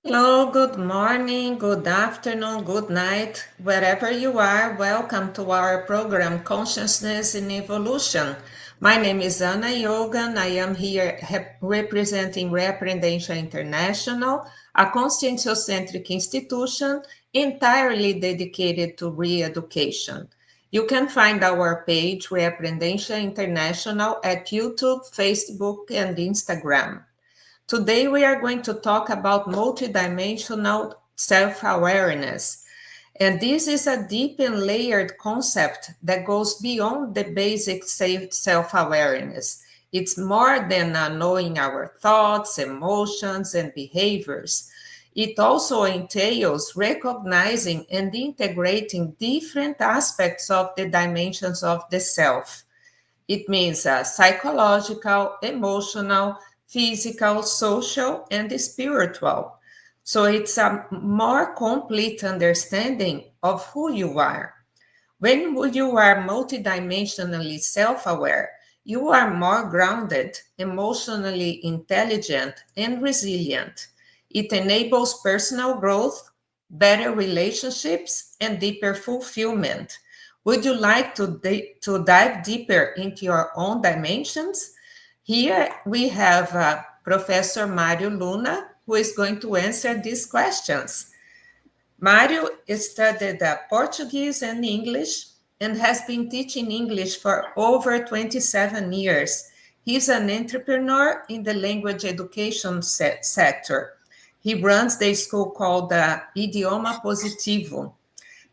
Hello, good morning, good afternoon, good night, wherever you are. Welcome to our program, Consciousness in Evolution. My name is Anna Yogan. I am here representing Reaprendentia International, a conscientiocentric institution entirely dedicated to re-education. You can find our page, Reaprendentia International, at YouTube, Facebook, and Instagram. Today, we are going to talk about multidimensional self-awareness. And this is a deep and layered concept that goes beyond the basic self-awareness. It's more than knowing our thoughts, emotions, and behaviors. It also entails recognizing and integrating different aspects of the dimensions of the self. It means psychological, emotional, physical, social, and spiritual. So it's a more complete understanding of who you are. When you are multidimensionally self aware, you are more grounded, emotionally intelligent, and resilient. It enables personal growth, better relationships, and deeper fulfillment. Would you like to dive deeper into your own dimensions? Here we have Professor Mário Luna, who is going to answer these questions. Mário studied Portuguese and English and has been teaching English for over 27 years. He's an entrepreneur in the language education sector. He runs the school called Idioma Positivo.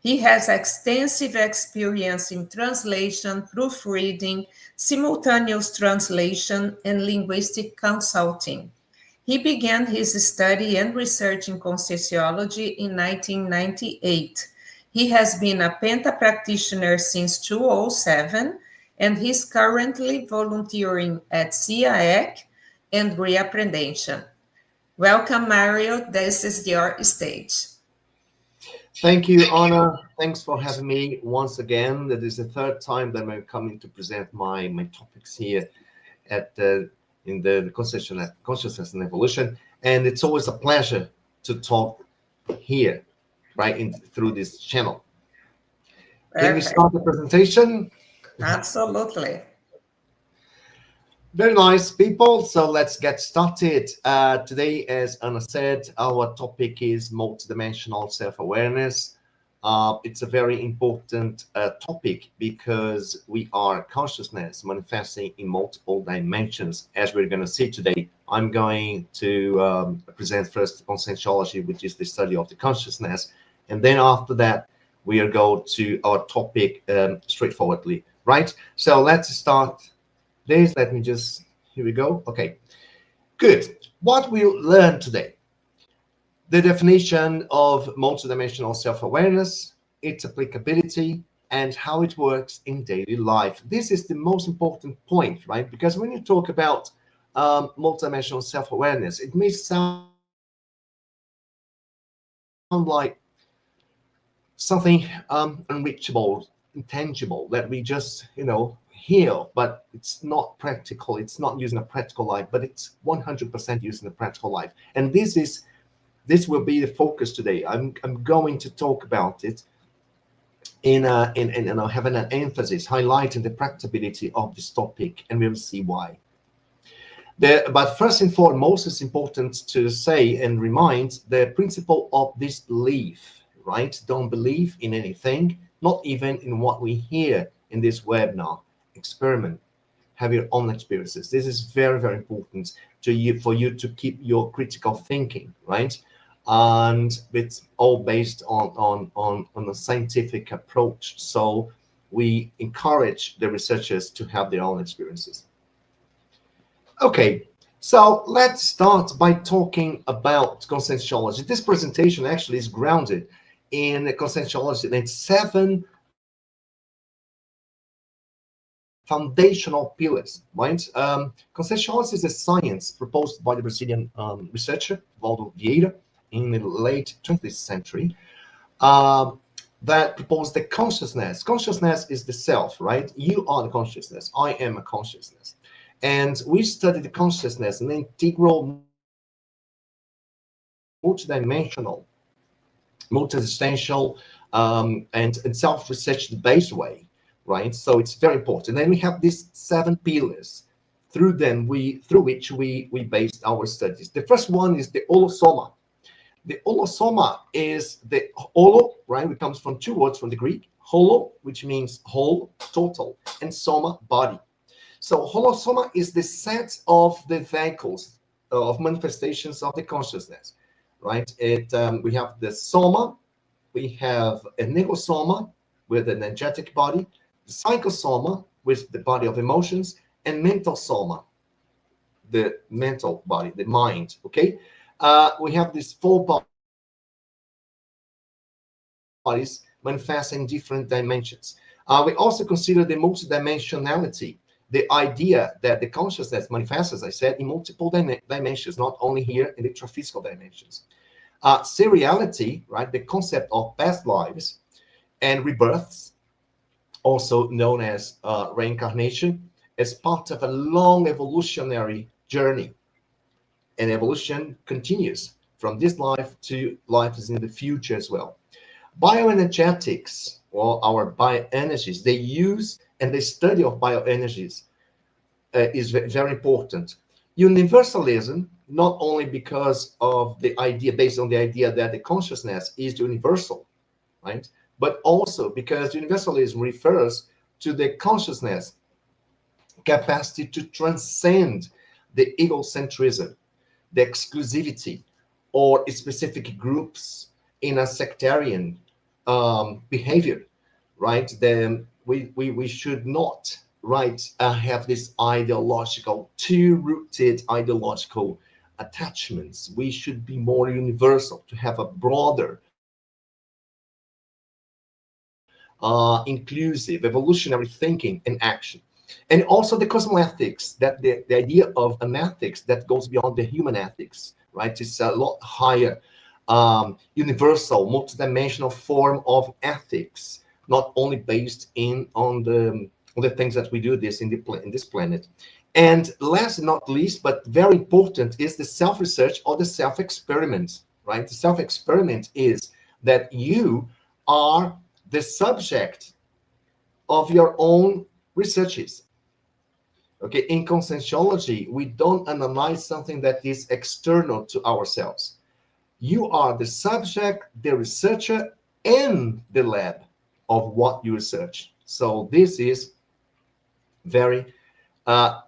He has extensive experience in translation, proofreading, simultaneous translation, and linguistic consulting. He began his study and research in Conscientiology in 1998. He has been a Penta practitioner since 2007, and he's currently volunteering at CEAEC and Reaprendentia. Welcome, Mario. This is your stage. Thank you, Anna. Thanks for having me once again. That is the third time that I'm coming to present my topics here at in the Consciousness and Evolution, and it's always a pleasure to talk here, right, through this channel. Can we start the presentation? Absolutely. Very nice, people. So let's get started. Today, as Anna said, our topic is multidimensional self-awareness. It's a very important topic because we are consciousness manifesting in multiple dimensions. As we're going to see today, I'm going to present first Conscientiology, which is the study of the consciousness. And then after that, we'll go to our topic straightforwardly, right? So let's start. Let me just, here we go. Okay, good. What we'll learn today: the definition of multidimensional self-awareness, its applicability, and how it works in daily life. This is the most important point, right? Because when you talk about multidimensional self-awareness, it may sound like something unreachable, intangible, that we just, hear, but it's not practical. It's not using a practical life, but it's 100% using a practical life. And this will be the focus today. I'm going to talk about it in having an emphasis, highlighting the practicability of this topic, and we'll see why. But first and foremost, it's important to say and remind the principle of disbelief, right? Don't believe in anything, not even in what we hear in this webinar. Experiment, have your own experiences. This is very, very important for you to keep your critical thinking, right? And it's all based on a scientific approach. So we encourage the researchers to have their own experiences. Okay, so let's start by talking about conscientiology. This presentation actually is grounded in conscientiology and its 7 foundational pillars, right? Conscientiology is a science proposed by the Brazilian researcher Valdo Vieira in the late 20th century that proposed the consciousness. Consciousness is the self, right? You are the consciousness. I am a consciousness. And we study the consciousness, an integral multidimensional, multi-existential, and self-research based way, right? So it's very important. Then we have these 7 pillars through which we based our studies. The first one is the holosoma. The holosoma is the holo, right? It comes from 2 words from the Greek, holo, which means whole, total, and soma, body. So holosoma is the set of the vehicles of manifestations of the consciousness, right? We have the soma, we have a negosoma with an energetic body, the psychosoma with the body of emotions, and mental soma, the mental body, the mind, okay? We have these 4 bodies manifest in different dimensions. We also consider the multidimensionality, the idea that the consciousness manifests, as I said, in multiple dimensions, not only here in the physical dimensions. Seriality, right, the concept of past lives and rebirths, also known as reincarnation, as part of a long evolutionary journey. And evolution continues from this life to lives in the future as well. Bioenergetics, or our bioenergies, they use and the study of bioenergies is very important. Universalism, not only because of the idea, based on the idea that the consciousness is universal, right? But also because universalism refers to the consciousness capacity to transcend the egocentrism, the exclusivity, or specific groups in a sectarian behavior, right? Then we should not, right, have this ideological, two-rooted ideological attachments. We should be more universal, to have a broader, inclusive, evolutionary thinking and action. And also the cosmoethics, that the idea of an ethics that goes beyond the human ethics, right? It's a lot higher, universal, multidimensional form of ethics, not only based on the things that we do this in this planet. And last but not least, but very important, is the self-research or the self-experiment, right? The self-experiment is that you are the subject of your own researches. Okay, in Conscientiology, we don't analyze something that is external to ourselves. You are the subject, the researcher, and the lab of what you research. So this is very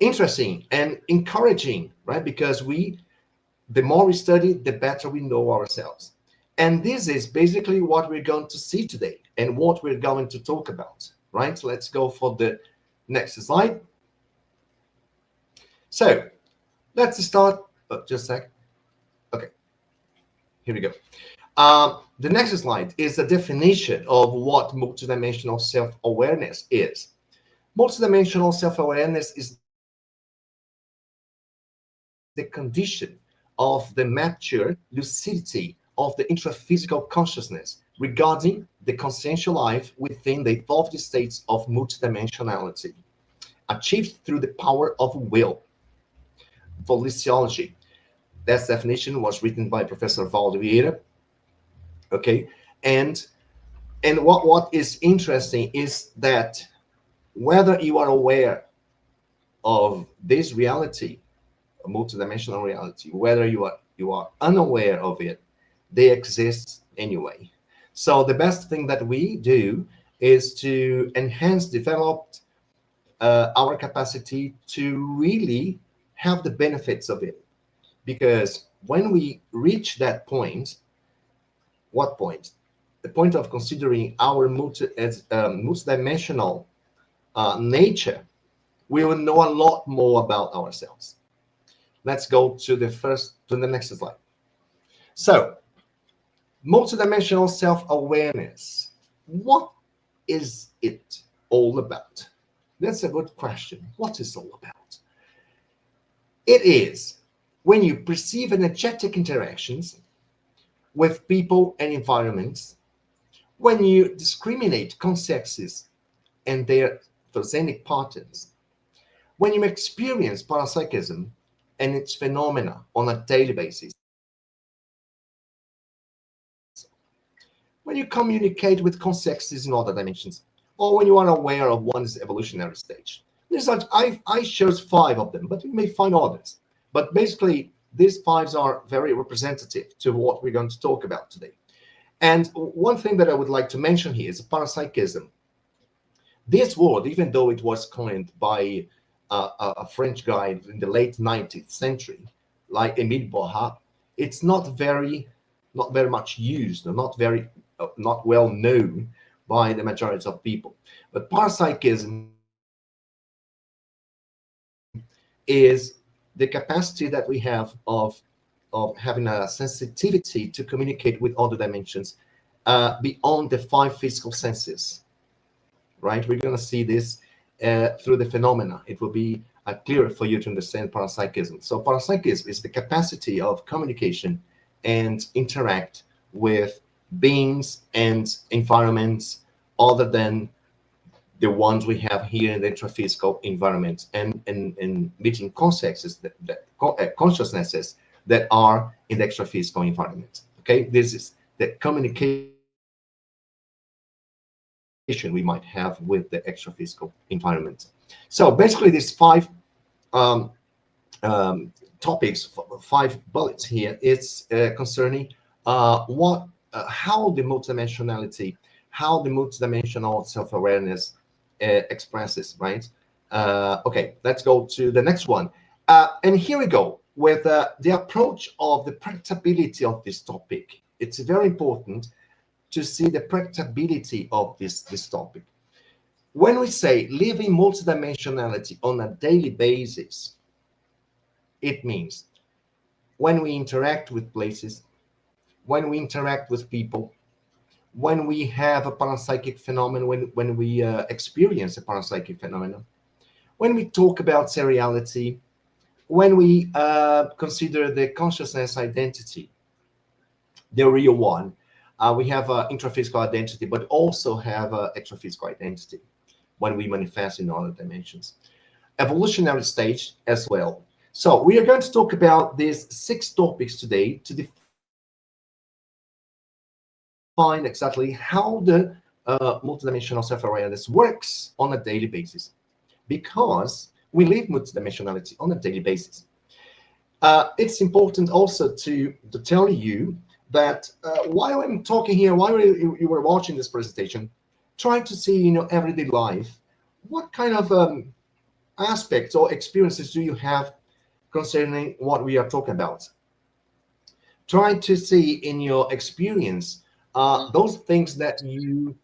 interesting and encouraging, right? Because the more we study, the better we know ourselves. And this is basically what we're going to see today and what we're going to talk about, right? So let's go for the next slide. So let's start, just a sec. Okay, here we go. The next slide is the definition of what multidimensional self-awareness is. Multidimensional self-awareness is the condition of the mature lucidity of the intraphysical consciousness regarding the consciential life within the evolved states of multidimensionality, achieved through the power of will. Volitionology. That definition was written by Professor Valdo Vieira. Okay, and what is interesting is that whether you are aware of this reality, a multidimensional reality, whether you are unaware of it, they exist anyway. So the best thing that we do is to enhance, develop our capacity to really have the benefits of it. Because when we reach that point, what point? The point of considering our multidimensional nature, we will know a lot more about ourselves. Let's go to the next slide. So, multidimensional self-awareness. What is it all about? That's a good question. What is it all about? It is when you perceive energetic interactions with people and environments, when you discriminate concepts and their photogenic patterns, when you experience parapsychism and its phenomena on a daily basis, when you communicate with contexts in other dimensions, or when you are aware of one's evolutionary stage. I chose 5 of them, but you may find others. But basically, these 5 are very representative to what we're going to talk about today. And one thing that I would like to mention here is parapsychism. This word, even though it was coined by a French guy in the late 19th century, like Émile Boha, it's not very much used, or not well known by the majority of people. But parapsychism is the capacity that we have of having a sensitivity to communicate with other dimensions beyond the 5 physical senses. Right? We're going to see this through the phenomena. It will be clearer for you to understand parapsychism. So parapsychism is the capacity of communication and interact with beings and environments other than the ones we have here in the intraphysical environment, and meeting consciousnesses consciousnesses that are in the extraphysical environment. Okay, this is the communication we might have with the extraphysical environment. So basically, these 5 topics, 5 bullets here, it's concerning how the multidimensionality, how the multidimensional self-awareness expresses, right? Okay, let's go to the next one. And here we go with the approach of the practicability of this topic. It's very important to see the practicability of this topic. When we say living multidimensionality on a daily basis, it means when we interact with places, when we interact with people, when we have a parapsychic phenomenon, when we experience a parapsychic phenomenon, when we talk about seriality, when we consider the consciousness identity, the real one, we have an intraphysical identity, but also have an extraphysical identity when we manifest in other dimensions. Evolutionary stage as well. So we are going to talk about these 6 topics today to define exactly how the multidimensional self-awareness works on a daily basis, because we live multidimensionality on a daily basis. It's important also to tell you that while I'm talking here, while you were watching this presentation, try to see in your everyday life what kind of aspects or experiences do you have concerning what we are talking about. Try to see in your experience those things that you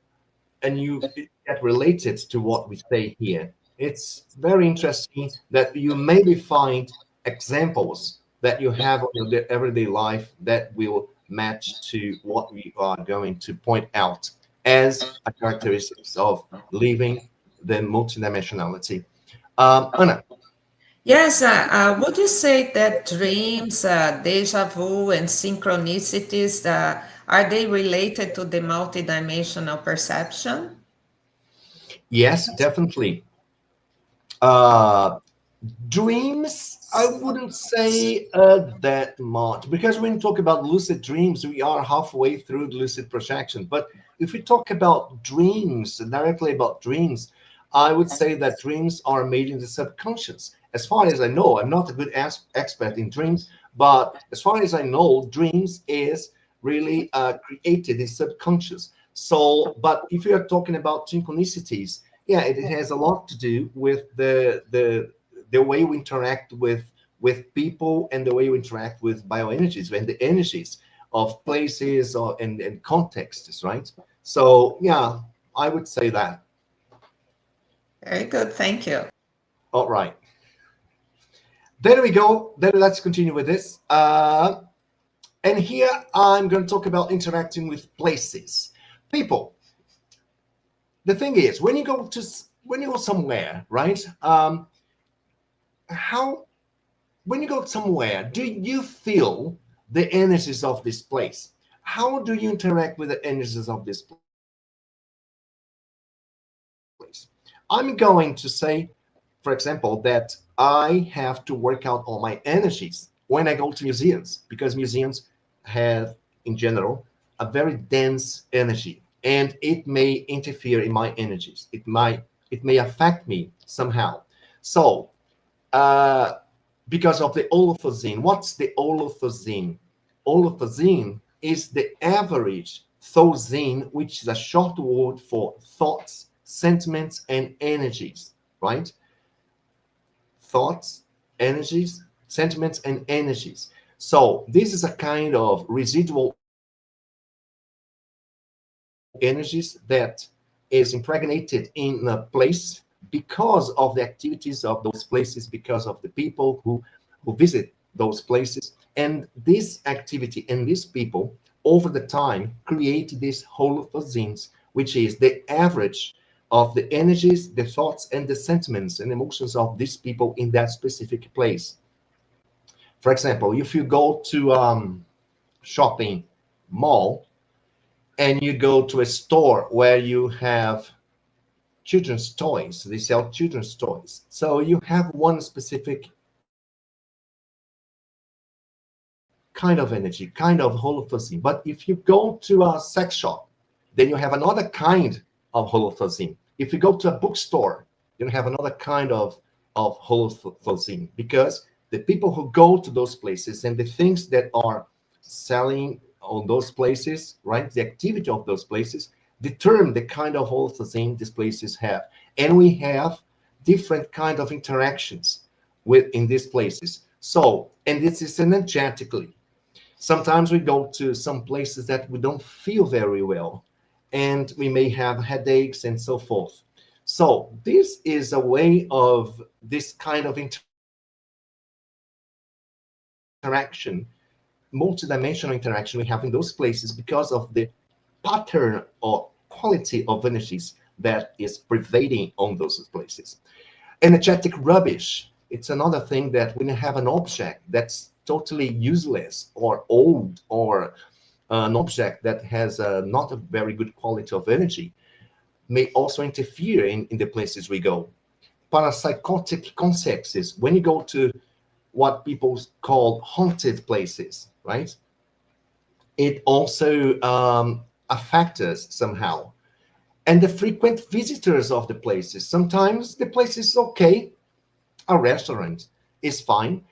get related to what we say here. It's very interesting that you maybe find examples that you have in your everyday life that will match to what we are going to point out as a characteristics of living the multidimensionality. Anna. Yes, would you say that dreams, deja vu, and synchronicities, are they related to the multidimensional perception? Yes, definitely. Uh, Dreams, I wouldn't say that much, because when we talk about lucid dreams, we are halfway through lucid projection. But if we talk about dreams, directly about dreams, I would say that dreams are made in the subconscious. As far as I know, I'm not a good expert in dreams, but as far as I know, dreams is really created in subconscious. So, but if you are talking about synchronicities, yeah, it has a lot to do with the way we interact with people and the way we interact with bioenergies and the energies of places and contexts, right? So yeah, I would say that. Very good, thank you. All right. There we go. Then let's continue with this. And here I'm going to talk about interacting with places, people. The thing is, when you go somewhere, right? How When you go somewhere, do you feel the energies of this place? How do you interact with the energies of this place? I'm going to say, for example, that I have to work out all my energies when I go to museums, because museums have, in general, a very dense energy, and it may interfere in my energies. It may affect me somehow. So because of the Olofosine. What's the Olofosine? Olofosine is the average thosine, which is a short word for thoughts, sentiments, and energies, right? Thoughts, energies, sentiments, and energies. So this is a kind of residual energies that is impregnated in a place because of the activities of those places, because of the people who visit those places. And this activity and these people over the time create these holothosines, which is the average of the energies, the thoughts, and the sentiments and emotions of these people in that specific place. For example, if you go to shopping mall and you go to a store where you have children's toys, they sell children's toys. So you have one specific kind of energy, kind of holothosine. But if you go to a sex shop, then you have another kind of holothosine. If you go to a bookstore, you have another kind of holothosine, because the people who go to those places and the things that are selling on those places, right, the activity of those places determine the kind of holothosine these places have. And we have different kind of interactions in these places. So, and this is energetically. Sometimes we go to some places that we don't feel very well, and we may have headaches and so forth. So this is a way of this kind of interaction, multidimensional interaction we have in those places because of the pattern or quality of energies that is pervading on those places. Energetic rubbish, it's another thing that when you have an object that's totally useless or old, or an object that has not a very good quality of energy, may also interfere in the places we go. Parapsychotic contexts, when you go to what people call haunted places, right? It also affects us somehow. And the frequent visitors of the places. Sometimes the place is okay, a restaurant is fine,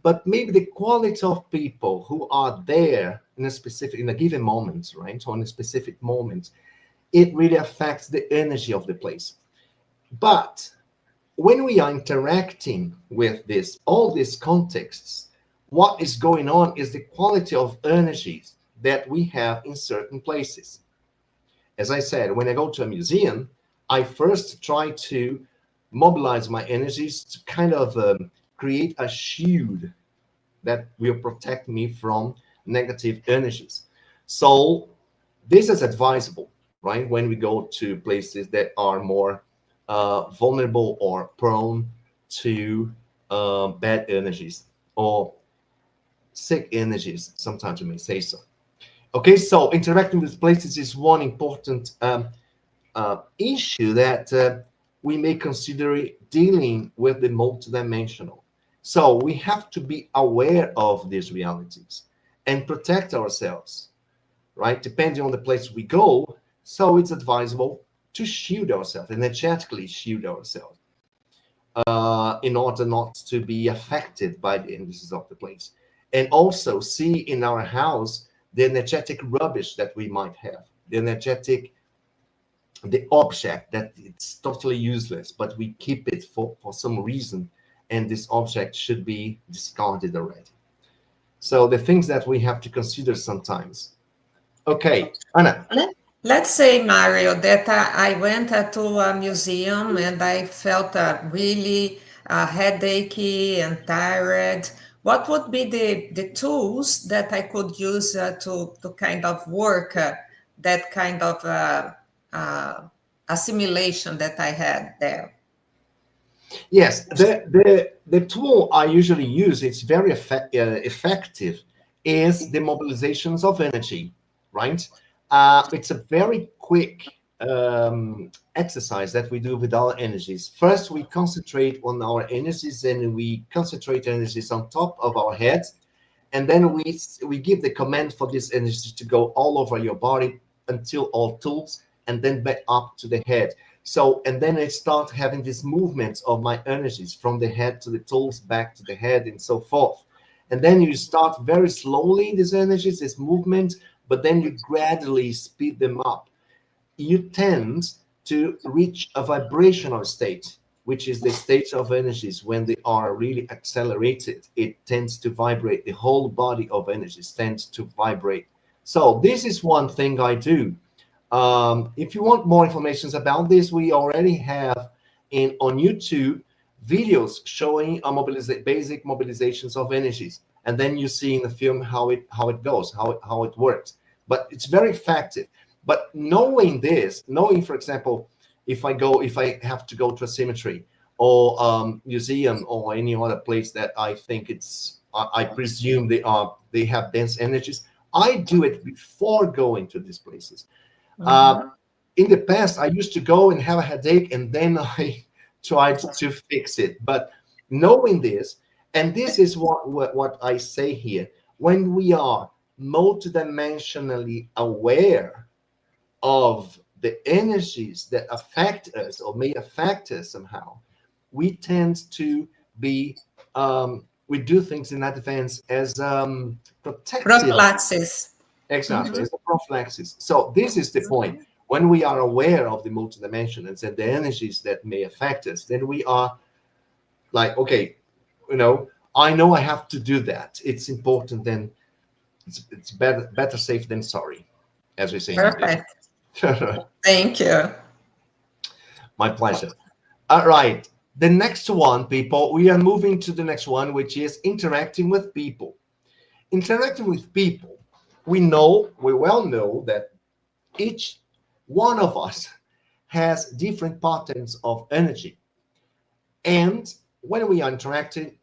but maybe the quality of people who are there in a given moment, right, or in a specific moment, it really affects the energy of the place. But when we are interacting with all these contexts, what is going on is the quality of energies that we have in certain places. As I said, when I go to a museum, I first try to mobilize my energies to kind of create a shield that will protect me from negative energies. So this is advisable, right? When we go to places that are more vulnerable or prone to bad energies or sick energies, sometimes you may say so. Okay, so interacting with places is one important issue that we may consider dealing with the multidimensional. So we have to be aware of these realities and protect ourselves, right? Depending on the place we go. So it's advisable to shield ourselves, energetically shield ourselves, in order not to be affected by the energies of the place. And also see in our house the energetic rubbish that we might have, the object that it's totally useless, but we keep it for some reason, and this object should be discarded already. So the things that we have to consider sometimes. Okay, Anna. Let's say, Mario, that I went to a museum and I felt really headachy and tired. What would be the tools that I could use to kind of work that kind of assimilation that I had there? Yes, the tool I usually use, it's very effective, is the mobilizations of energy, right? It's a very quick exercise that we do with our energies. First, we concentrate on our energies, and we concentrate energies on top of our heads, And then we give the command for this energy to go all over your body until all tools, and then back up to the head. So, and then I start having this movement of my energies from the head to the tools, back to the head, and so forth. And then you start very slowly, these energies, this movement, but then you gradually speed them up. You tend to reach a vibrational state, which is the state of energies when they are really accelerated. It tends to vibrate. The whole body of energies tends to vibrate. So this is one thing I do. If you want more information about this, we already have on YouTube videos showing basic mobilizations of energies, and then you see in the film how it goes, how it works. But it's very effective. But knowing this, for example, if I have to go to a cemetery or museum or any other place that I think I presume they have dense energies, I do it before going to these places. In the past, I used to go and have a headache, and then I tried to fix it. But knowing this, and this is what I say here, when we are multidimensionally aware of the energies that affect us or may affect us somehow, we tend to be, we do things in advance as protective. Prophylaxis. Exactly, it's a prophylaxis. So this is the point. When we are aware of the multidimensionals and the energies that may affect us, then we are like, okay, I know I have to do that. It's important. Then it's better safe than sorry, as we say. Perfect. Thank you. My pleasure. All right. The next one, people, we are moving to the next one, which is interacting with people. Interacting with people, we well know that each one of us has different patterns of energy. And when we are interacting,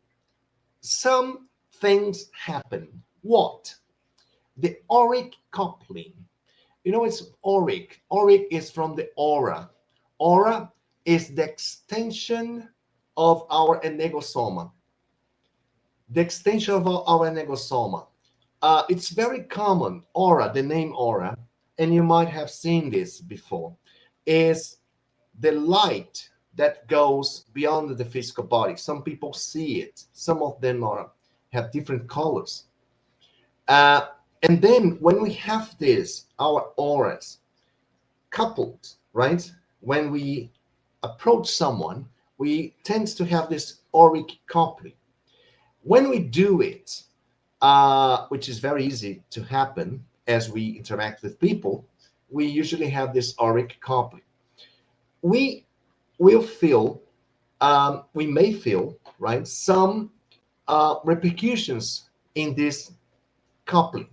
some things happen. What? The auric coupling. It's auric. Auric is from the aura. Aura is the extension of our enegosoma. The extension of our enegosoma. It's very common. Aura, the name aura, and you might have seen this before, is the light that goes beyond the physical body. Some people see it. Some of them have different colors. And then when we have this, our auras coupled, right? When we approach someone, we tend to have this auric coupling. When we do it, which is very easy to happen as we interact with people, we usually have this auric coupling. We will feel, we may feel, right, some repercussions in this coupling,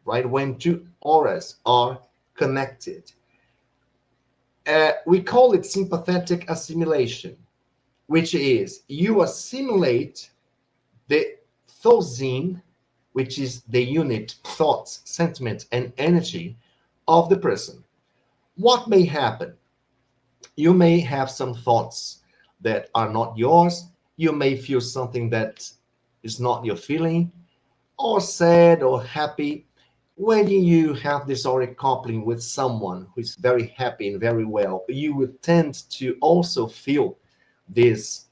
right, when two auras are connected. We call it sympathetic assimilation, which is you assimilate the thought, which is the unit, thoughts, sentiment, and energy of the person. What may happen? You may have some thoughts that are not yours. You may feel something that is not your feeling, or sad or happy. When you have this auric coupling with someone who is very happy and very well, you will tend to also feel this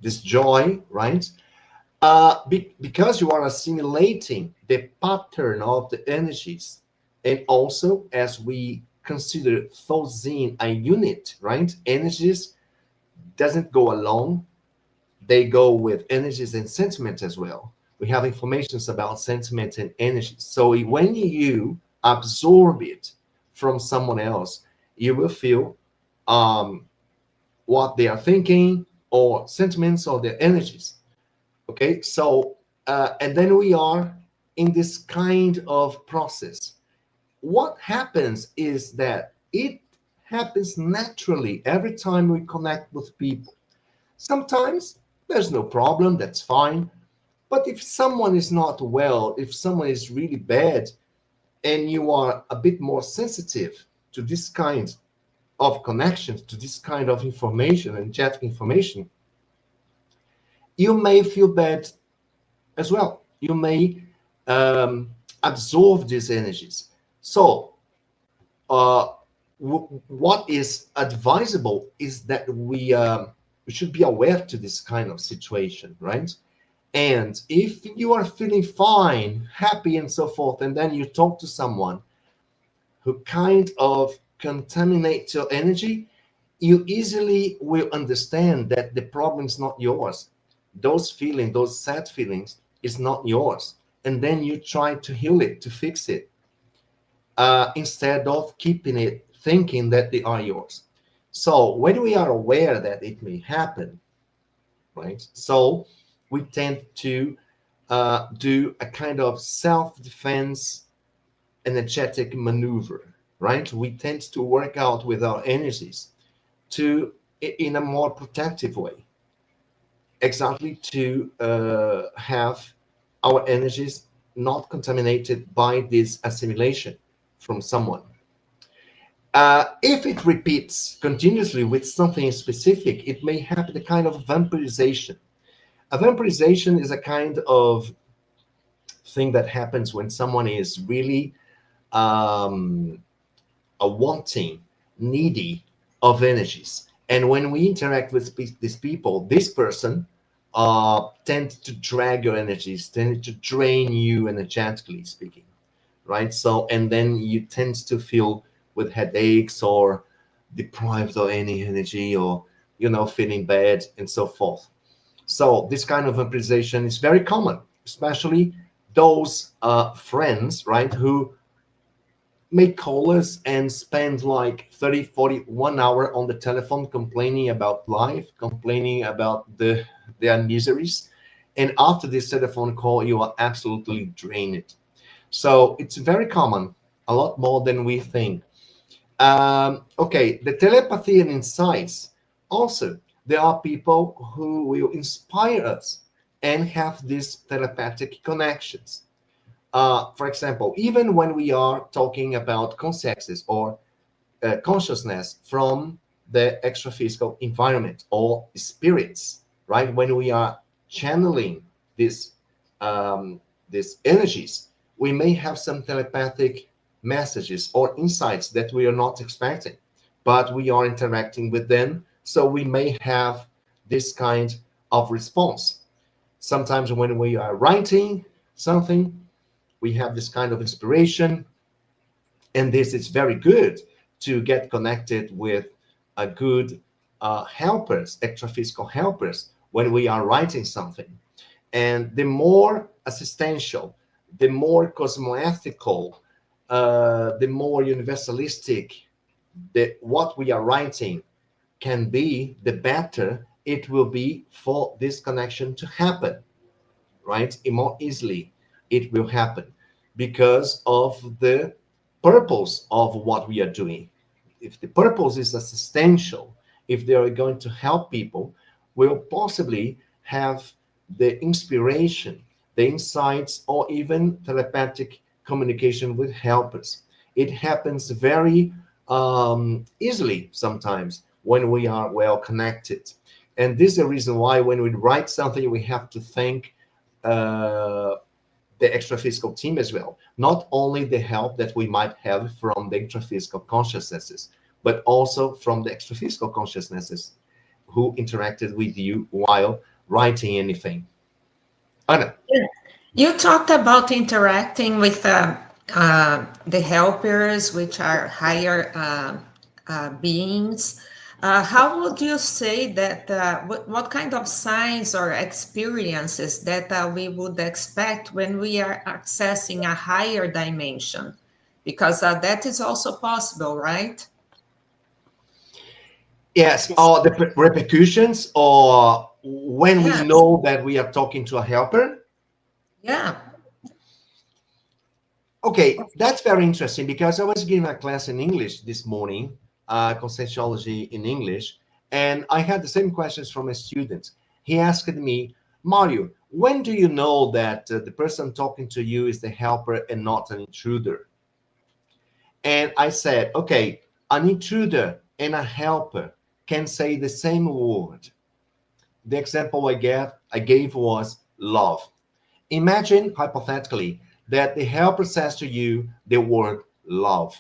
this joy, right? Because you are assimilating the pattern of the energies, and also as we consider thought a unit, right? Energies doesn't go alone; they go with energies and sentiment as well. We have information about sentiment and energy. So when you absorb it from someone else, you will feel what they are thinking, or sentiments, or their energies. Okay, so and then we are in this kind of process. What happens is that it happens naturally every time we connect with people. Sometimes there's no problem, that's fine. But if someone is not well, if someone is really bad, and you are a bit more sensitive to this kind of connections, to this kind of information, energetic information, you may feel bad as well. you may absorb these energies. So what is advisable is that we should be aware to this kind of situation, right? And if you are feeling fine, happy, and so forth, and then you talk to someone who kind of contaminates your energy, you easily will understand that the problem is not yours. Those feelings, those sad feelings, is not yours. And then you try to heal it, to fix it, instead of keeping it, thinking that they are yours. So when we are aware that it may happen, right? So we tend to do a kind of self-defense energetic maneuver, right? We tend to work out with our energies to in a more protective way, exactly to have our energies not contaminated by this assimilation from someone. If it repeats continuously with something specific, it may happen a kind of vampirization. A vampirization is a kind of thing that happens when someone is really a wanting, needy of energies. And when we interact with these people, this person tends to drag your energies, tend to drain you energetically speaking, right? So, and then you tend to feel with headaches or deprived of any energy, or, you know, feeling bad and so forth. So this kind of vampirization is very common, especially those friends, right, who make callers and spend like 30, 40, 1 hour on the telephone complaining about life, complaining about their miseries. And after this telephone call, you are absolutely drained. So it's very common, a lot more than we think. Okay, the telepathy and insights. Also, there are people who will inspire us and have these telepathic connections. For example, even when we are talking about consciousness or consciousness from the extra-physical environment or spirits, right? When we are channeling this, these energies, we may have some telepathic messages or insights that we are not expecting, but we are interacting with them, so we may have this kind of response. Sometimes when we are writing something, we have this kind of inspiration, and this is very good to get connected with a good helpers, extra-physical helpers, when we are writing something. And the more assistential, the more cosmoethical, the more universalistic what we are writing can be, the better it will be for this connection to happen, right? And more easily it will happen because of the purpose of what we are doing. If the purpose is substantial, if they are going to help people, we'll possibly have the inspiration, the insights, or even telepathic communication with helpers. It happens very easily sometimes when we are well connected. And this is the reason why when we write something, we have to thank the extra-physical team as well. Not only the help that we might have from the extra-physical consciousnesses, but also from the extra-physical consciousnesses who interacted with you while writing anything. Anna. You talked about interacting with the helpers, which are higher beings. How would you say that, what kind of signs or experiences that we would expect when we are accessing a higher dimension? Because that is also possible, right? Yes, or the repercussions, or when we Yes. know that we are talking to a helper. Yeah. Okay, that's very interesting because I was giving a class in English this morning, Conscientiology in English, and I had the same questions from a student. He asked me, Mario, when do you know that the person talking to you is the helper and not an intruder? And I said, okay, an intruder and a helper can say the same word. The example I gave was love. Imagine, hypothetically, that the helper says to you the word love,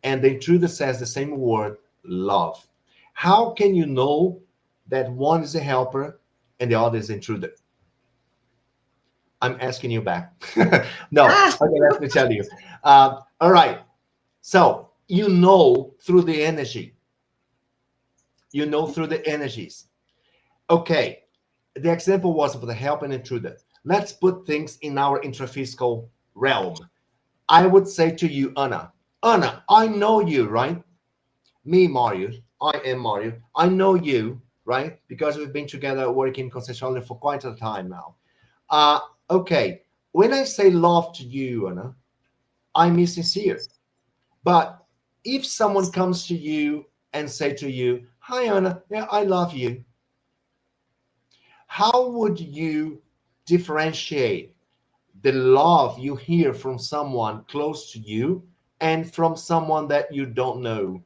and the intruder says the same word love. How can you know that one is a helper and the other is the intruder? I'm asking you back. No, Ah, okay, let me tell you. All right. So you know through the energy. You know through the energies. Okay. The example was for the help and intruder. Let's put things in our intraphysical realm. I would say to you, Anna, I know you, right? Me, Mario. I am Mario. I know you, right? Because we've been together working conscientiously for quite a time now. Uh, okay. When I say love to you, Anna, I'm sincere. But if someone comes to you and say to you, "Hi, Anna, yeah, I love you," how would you differentiate the love you hear from someone close to you and from someone that you don't know?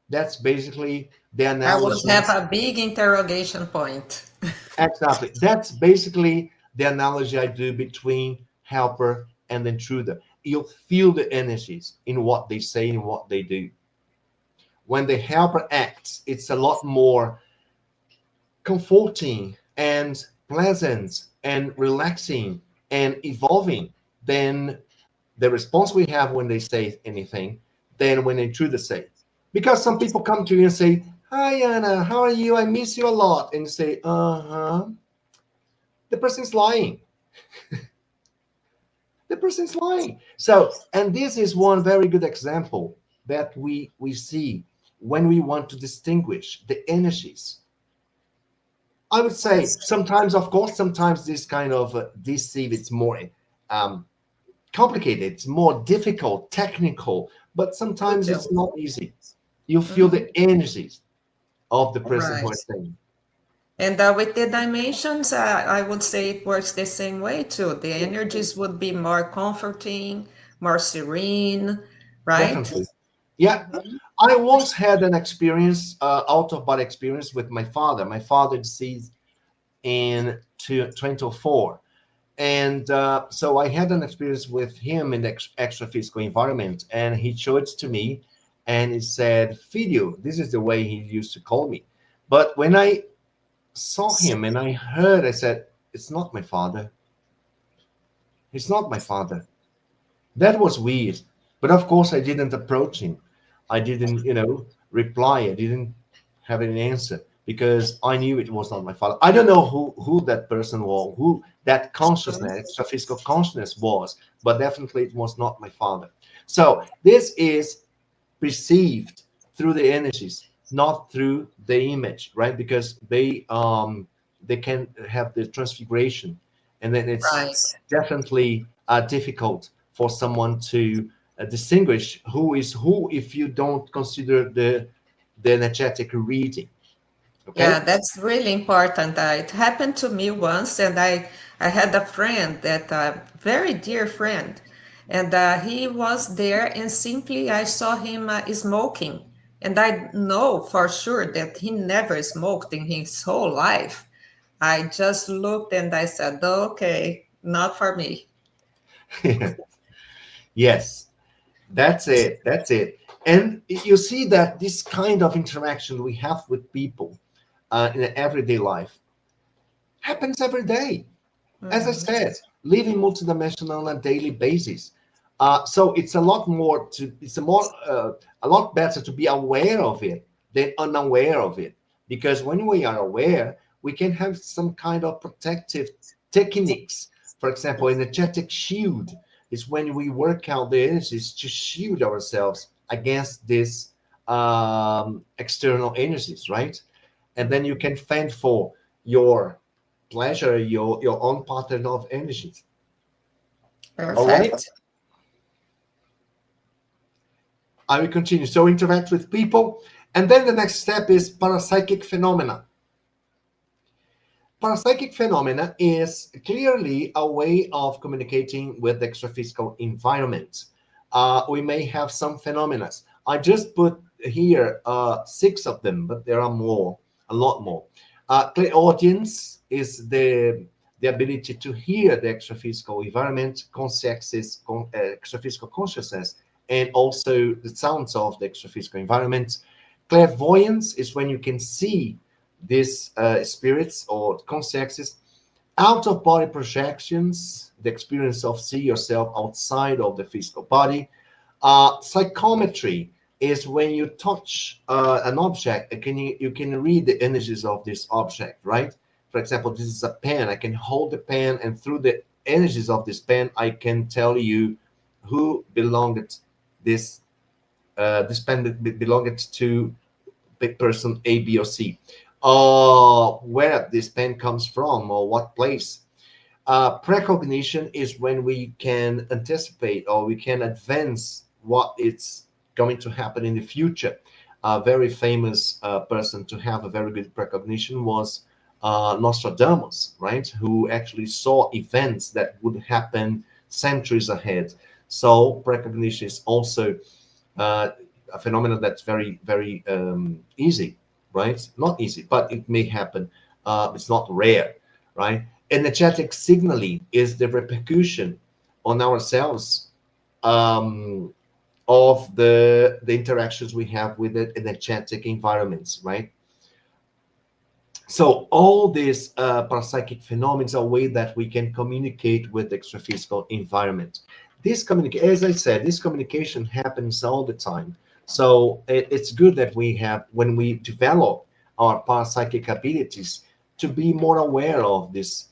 That's basically the I would analogy. have a big interrogation point. Exactly. That's basically the analogy I do between helper and intruder. You'll feel the energies in what they say and what they do. When the helper acts, it's a lot more comforting and pleasant and relaxing and evolving than the response we have when they say anything than when the intruder say. Because some people come to you and say, "Hi, Anna, how are you? I miss you a lot." And you say, "Uh-huh." The person's lying. The person's lying. So, and this is one very good example that we see when we want to distinguish the energies. I would say sometimes, of course, sometimes this kind of deceive, it's more um, complicated, it's more difficult, technical, but sometimes it's not easy. You feel Mhm. the energies of the person who Right. is saying. And with the dimensions, I would say it works the same way too. The energies would be more comforting, more serene, right? Definitely. Yeah. Mhm. I once had an experience, out of body experience with my father. My father deceased in 2004. And so I had an experience with him in the extra physical environment. And he showed it to me and he said, "Filho," this is the way he used to call me. But when I saw him and I heard, I said, "It's not my father. It's not my father." That was weird. But of course, I didn't approach him. I didn't, reply. I didn't have an answer because I knew it was not my father. I don't know who that person was, who that consciousness, extra-physical consciousness was, but definitely it was not my father. So this is perceived through the energies, not through the image, right? Because they can have the transfiguration, and then it's Right. definitely difficult for someone to distinguish who is who if you don't consider the energetic reading. Yeah, Okay. that's really important. It happened to me once, and I had a friend that very dear friend, and he was there, and simply I saw him smoking, and I know for sure that he never smoked in his whole life. I just looked and I said, "Okay, not for me." Yes, that's it. That's it. And you see that this kind of interaction we have with people in everyday life happens every day. As I Mhm. said, living multidimensional on a daily basis. So it's a lot more to it's a lot better to be aware of it than unaware of it. Because when we are aware, we can have some kind of protective techniques. For example, energetic shield is when we work out the energies to shield ourselves against these external energies, right? And then you can fend for your pleasure, your own pattern of energies. All right, Perfect. I will continue. So interact with people, and then the next step is parapsychic phenomena. Parapsychic phenomena is clearly a way of communicating with the extraphysical environment. We may have some phenomena. I just put here 6 of them, but there are more, a lot more. Clairaudience is the ability to hear the extraphysical environment, extraphysical consciousness, and also the sounds of the extraphysical environment. Clairvoyance is when you can see these spirits or consciousness. Out-of-body projections, the experience of see yourself outside of the physical body. Psychometry is when you touch an object, you can read the energies of this object, right? For example, this is a pen. I can hold the pen, and through the energies of this pen, I can tell you who belonged this pen belonged to the person A, B, or C, where this pen comes from, or what place. Precognition is when we can anticipate or we can advance what it's going to happen in the future. A very famous person to have a very good precognition was Nostradamus, right? Who actually saw events that would happen centuries ahead. So precognition is also a phenomenon that's very, very easy, right? Not easy, but it may happen. It's not rare, right? Energetic signaling is the repercussion on ourselves of the interactions we have with the energetic environments, right? So all these parapsychic phenomena are a way that we can communicate with the extraphysical environment. As I said, this communication happens all the time. So it's good that we have, when we develop our parapsychic abilities, to be more aware of this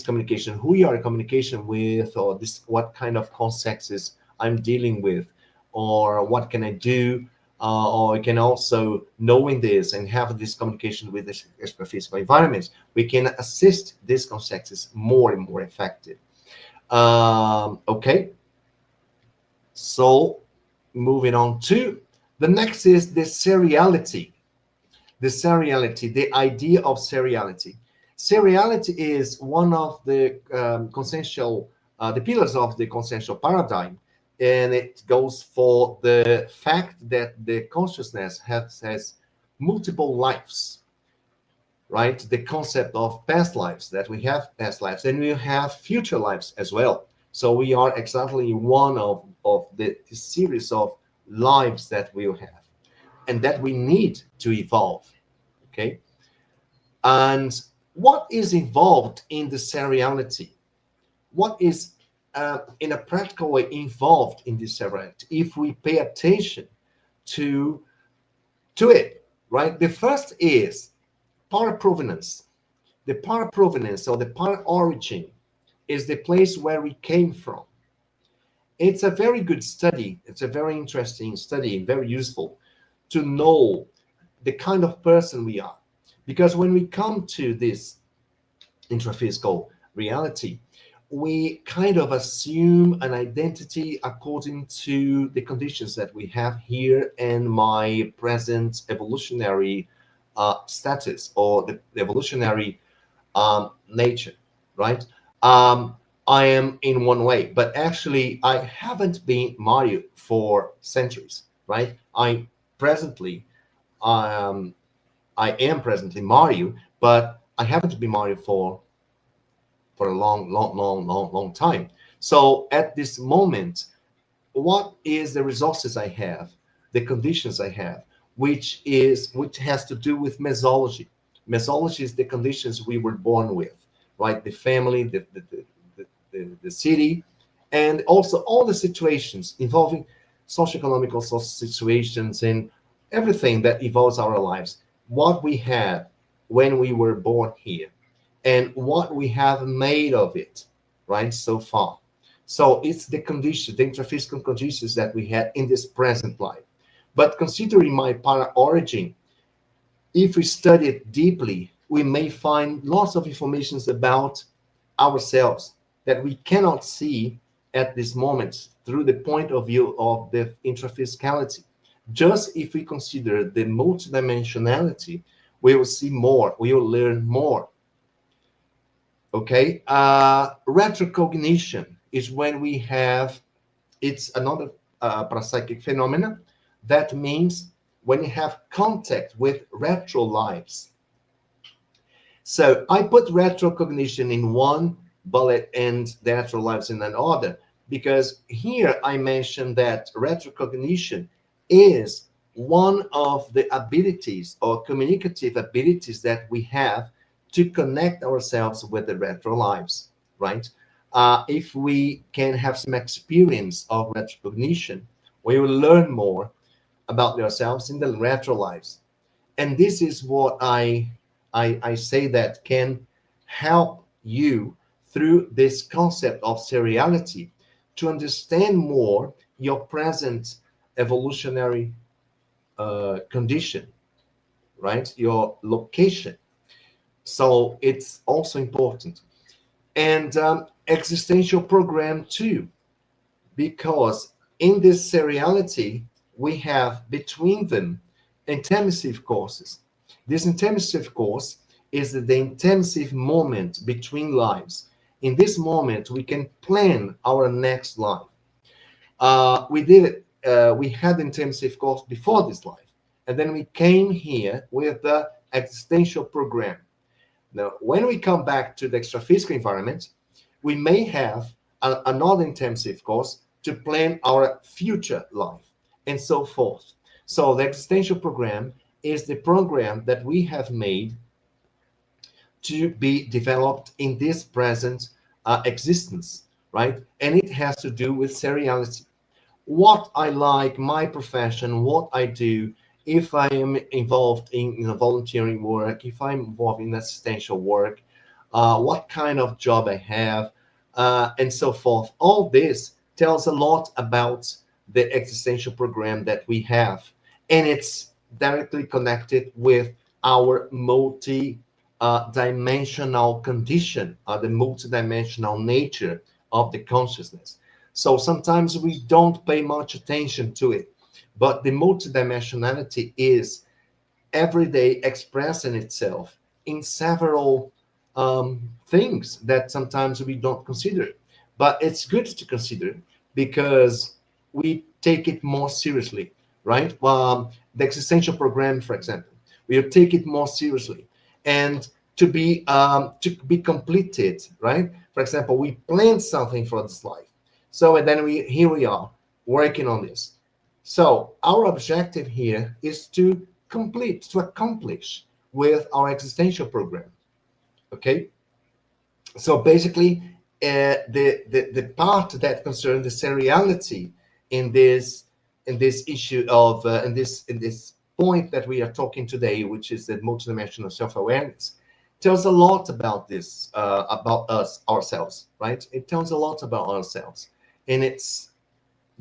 communication, who you are in communication with, or what kind of contexts I'm dealing with, or what can I do, or I can also, knowing this and have this communication with the extraphysical environments, we can assist these contexts more and more effective. Okay, so moving on to the next is the seriality. The idea of seriality. Seriality is one of the the pillars of the consciential paradigm, and it goes for the fact that the consciousness has multiple lives, right? The concept of past lives, that we have past lives, and we have future lives as well. So we are exactly one of the series of lives that we'll have, and that we need to evolve, okay? And what is involved in the seriality? What is, in a practical way, involved in this seriality, if we pay attention to it, right? The first is paraprovenance. The paraprovenance, or the para origin, is the place where we came from. It's a very good study. It's a very interesting study, very useful to know the kind of person we are. Because when we come to this intraphysical reality, we kind of assume an identity according to the conditions that we have here and my present evolutionary status, or the evolutionary nature, right? I am in one way, but actually I haven't been Mario for centuries, right? I am presently Mario, but I haven't been Mario for a long time. So at this moment, what is the resources I have, the conditions I have, which has to do with mesology. Mesology is the conditions we were born with, right? The family, the city, and also all the situations involving socioeconomical social situations and everything that evolves our lives. What we had when we were born here, and what we have made of it, right, so far. So it's the conditions, the intraphysical conditions that we had in this present life. But considering my para origin, if we study it deeply, we may find lots of information about ourselves that we cannot see at this moment through the point of view of the intraphysicality. Just if we consider the multidimensionality, we will see more, we will learn more. Okay, retrocognition is when we have, it's another parapsychic phenomena. That means when you have contact with retro lives. So I put retrocognition in one bullet and the natural lives in another, because here I mentioned that retrocognition is one of the abilities or communicative abilities that we have to connect ourselves with the retro lives, right? If we can have some experience of retrocognition, we will learn more about ourselves in the retro lives. And this is what I say that can help you through this concept of seriality to understand more your present evolutionary condition, right? Your location. So it's also important. And existential program too, because in this seriality, we have between them intensive courses. This intensive course is the intensive moment between lives. In this moment, we can plan our next life. We had intensive course before this life, and then we came here with the existential program. Now, when we come back to the extra-physical environment, we may have another intensive course to plan our future life and so forth. So the existential program is the program that we have made to be developed in this present existence, right? And it has to do with seriality. What I like, my profession, what I do, if I am involved in volunteering work, if I'm involved in assistential work, what kind of job I have, and so forth. All this tells a lot about the existential program that we have. And it's directly connected with our multi-dimensional condition, the multidimensional nature of the consciousness. So sometimes we don't pay much attention to it, but the multidimensionality is every day expressing itself in several things that sometimes we don't consider. But it's good to consider because we take it more seriously, right? The existential program, for example, we take it more seriously, and to be completed, right? For example, we planned something for this life, so and then here we are working on this. So our objective here is to accomplish with our existential program. Okay. So basically, the part that concerns the seriality in this issue of in this point that we are talking today, which is the multidimensional self-awareness, tells a lot about this, about us ourselves, right? It tells a lot about ourselves, and it's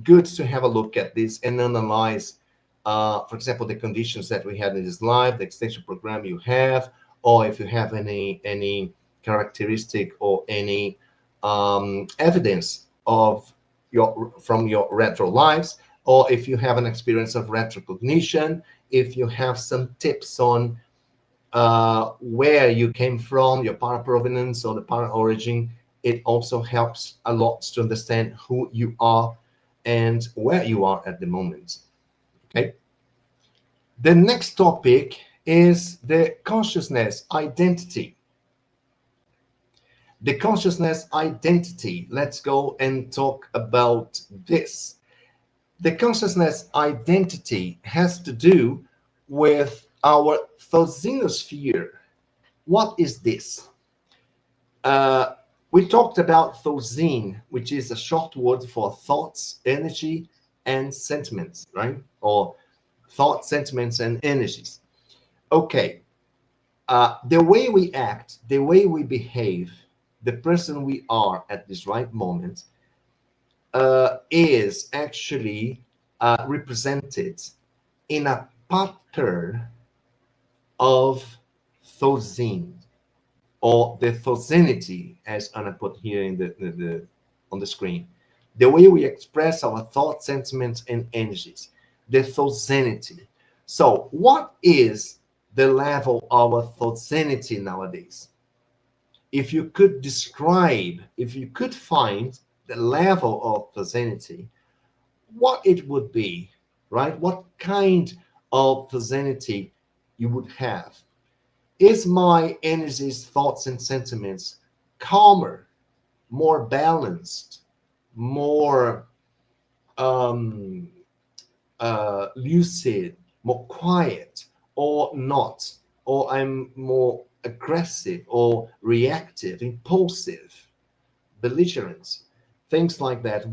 good to have a look at this and analyze, for example, the conditions that we had in this life, the extension program you have, or if you have any characteristic or any evidence of from your retro lives, or if you have an experience of retrocognition, if you have some tips on where you came from, your para-provenance or the para-origin, it also helps a lot to understand who you are and where you are at the moment. Okay. The next topic is the consciousness identity. The consciousness identity. Let's go and talk about this. The consciousness identity has to do with our thousinosphere. What is this? We talked about thousine, which is a short word for thoughts, energy, and sentiments, right? Or thoughts, sentiments, and energies. Okay. The way we act, the way we behave, the person we are at this right moment is actually represented in a pattern of thousine, or the thousanity, as Anna put here in on the screen. The way we express our thoughts, sentiments, and energies, the thousanity. So what is the level of our thousanity nowadays? If you could describe, if you could find the level of thousanity, what it would be, right? What kind of thousanity you would have? Is my energies, thoughts, and sentiments calmer, more balanced, more um, lucid, more quiet, or not? Or I'm more aggressive or reactive, impulsive, belligerent, things like that.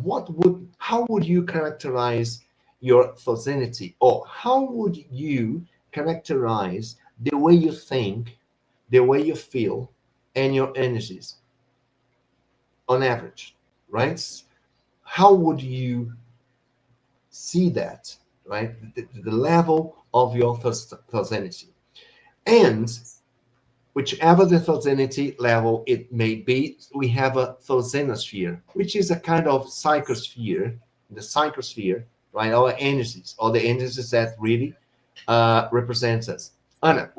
How would you characterize your thoughtzenity, or how would you characterize the way you think, the way you feel, and your energies on average, right? How would you see that, right? The level of your thoughtzenity, and whichever the thoughtzenity level it may be, we have a thoughtsenosphere, which is a kind of psychosphere, the psychosphere, right? Our energies, or the energies that really represents us. Anna.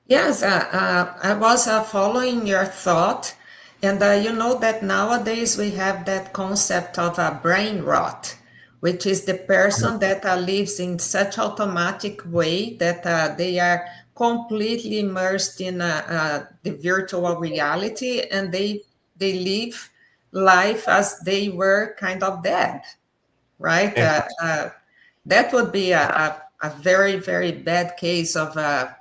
Yes, I was following your thought, and you know that nowadays we have that concept of a brain rot, which is the person that lives in such automatic way that they are completely immersed in the virtual reality, and they live life as they were kind of dead, right? That would be a very, very bad case of a